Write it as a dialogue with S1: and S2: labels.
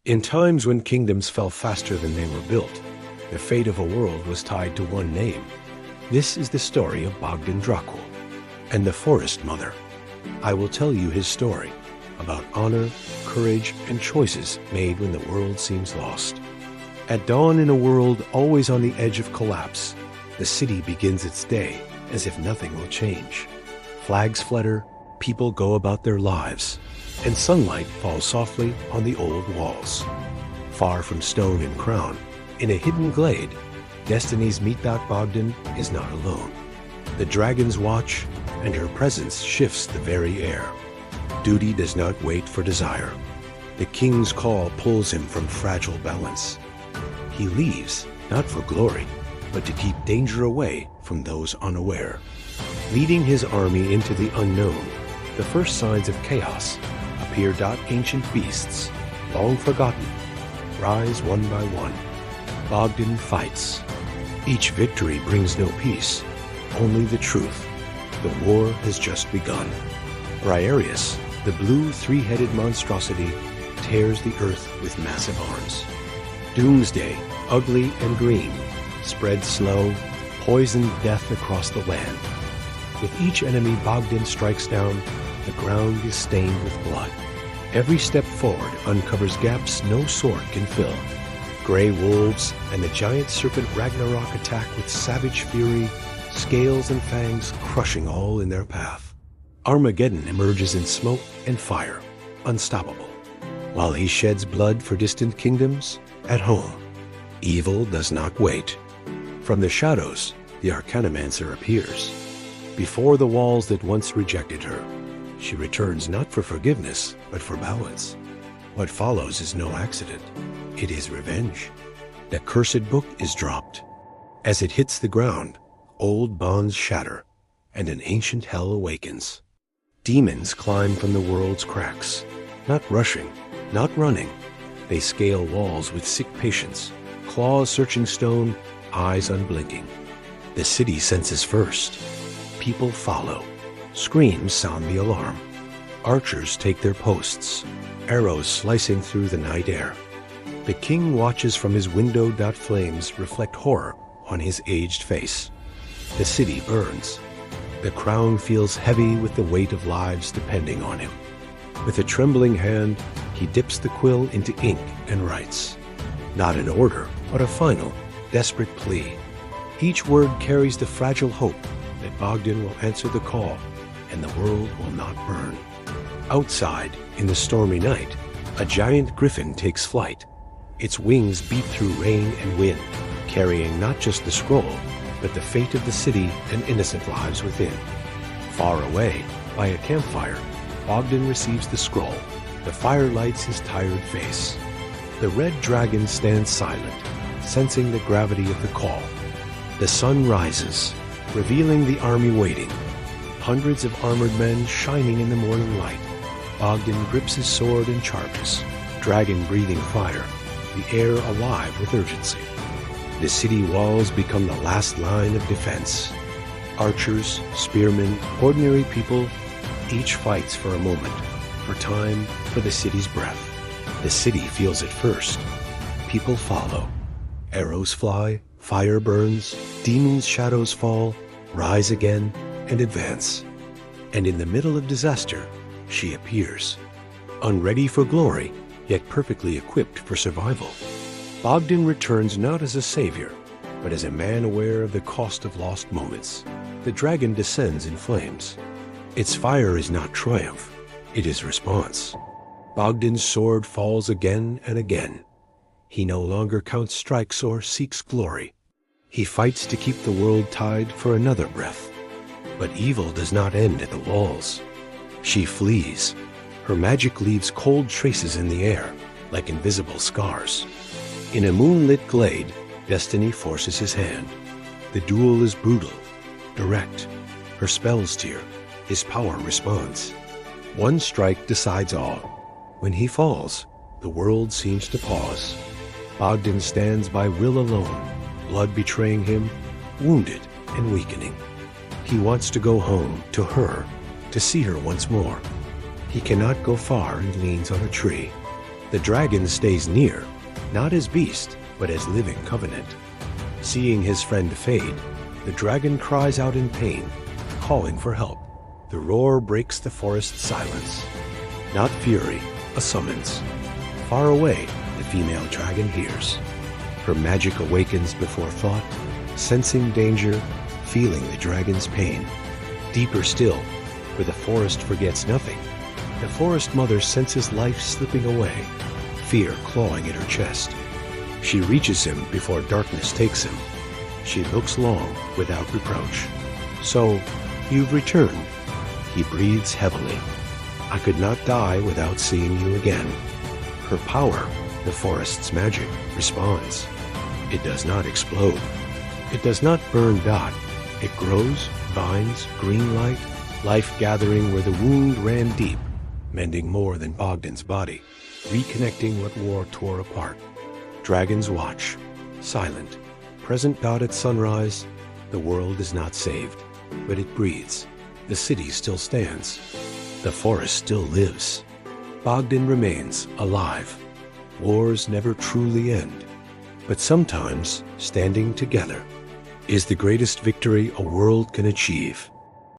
S1: In times when kingdoms fell faster than they were built, the fate of a world was tied to one name. This is the story of Bogdan Dracul and the Forest Mother. I will tell you his story about honor, courage, and choices made when the world seems lost. At dawn in a world always on the edge of collapse, the city begins its day as if nothing will change. Flags flutter, people go about their lives, and sunlight falls softly on the old walls. Far from stone and crown, in a hidden glade, Destiny's Meatbot Bogdan is not alone. The dragons watch, and her presence shifts the very air. Duty does not wait for desire. The king's call pulls him from fragile balance. He leaves, not for glory, but to keep danger away from those unaware. Leading his army into the unknown, the first signs of chaos appear. Ancient beasts, long forgotten, rise one by one. Bogdan fights. Each victory brings no peace, only the truth. The war has just begun. Briareus, the blue three-headed monstrosity, tears the earth with massive arms. Doomsday, ugly and green, spreads slow, poisoned death across the land. With each enemy Bogdan strikes down, the ground is stained with blood. Every step forward uncovers gaps no sword can fill. Grey wolves and the giant serpent Ragnarok attack with savage fury, scales and fangs crushing all in their path. Armageddon emerges in smoke and fire, unstoppable. While he sheds blood for distant kingdoms, at home, evil does not wait. From the shadows, the Arcanomancer appears. Before the walls that once rejected her, she returns not for forgiveness, but for balance. What follows is no accident. It is revenge. The cursed book is dropped. As it hits the ground, old bonds shatter, and an ancient hell awakens. Demons climb from the world's cracks, not rushing, not running. They scale walls with sick patience, claws searching stone, eyes unblinking. The city senses first. People follow. Screams sound the alarm. Archers take their posts, arrows slicing through the night air. The king watches from his window. Flames reflect horror on his aged face. The city burns. The crown feels heavy with the weight of lives depending on him. With a trembling hand, he dips the quill into ink and writes. Not an order, but a final, desperate plea. Each word carries the fragile hope that Bogdan will answer the call and the world will not burn. Outside, in the stormy night, a giant griffin takes flight. Its wings beat through rain and wind, carrying not just the scroll, but the fate of the city and innocent lives within. Far away, by a campfire, Bogdan receives the scroll. The fire lights his tired face. The red dragon stands silent, sensing the gravity of the call. The sun rises, revealing the army waiting. Hundreds of armored men shining in the morning light. Bogdan grips his sword and charges, dragon breathing fire, the air alive with urgency. The city walls become the last line of defense. Archers, spearmen, ordinary people, each fights for a moment, for time, for the city's breath. The city feels it first. People follow. Arrows fly, fire burns, demons' shadows fall, rise again, and advance. And in the middle of disaster, she appears. Unready for glory, yet perfectly equipped for survival. Bogdan returns not as a savior, but as a man aware of the cost of lost moments. The dragon descends in flames. Its fire is not triumph, it is response. Bogdan's sword falls again and again. He no longer counts strikes or seeks glory. He fights to keep the world tied for another breath. But evil does not end at the walls. She flees. Her magic leaves cold traces in the air, like invisible scars. In a moonlit glade, destiny forces his hand. The duel is brutal, direct. Her spells tear. His power responds. One strike decides all. When he falls, the world seems to pause. Bogdan stands by will alone, blood betraying him, wounded and weakening. He wants to go home, to her, to see her once more. He cannot go far and leans on a tree. The dragon stays near, not as beast, but as living covenant. Seeing his friend fade, the dragon cries out in pain, calling for help. The roar breaks the forest silence. Not fury, a summons. Far away, the female dragon hears. Her magic awakens before thought, sensing danger, feeling the dragon's pain. Deeper still, where the forest forgets nothing, the forest mother senses life slipping away, fear clawing at her chest. She reaches him before darkness takes him. She looks long without reproach. "So, you've returned." He breathes heavily. "I could not die without seeing you again." Her power, the forest's magic, responds. It does not explode. It does not burn Dot. It grows, vines, green light, life gathering where the wound ran deep, mending more than Bogdan's body, reconnecting what war tore apart. Dragons watch, silent. Present Dot at sunrise. The world is not saved, but it breathes. The city still stands. The forest still lives. Bogdan remains alive. Wars never truly end, but sometimes standing together is the greatest victory a world can achieve.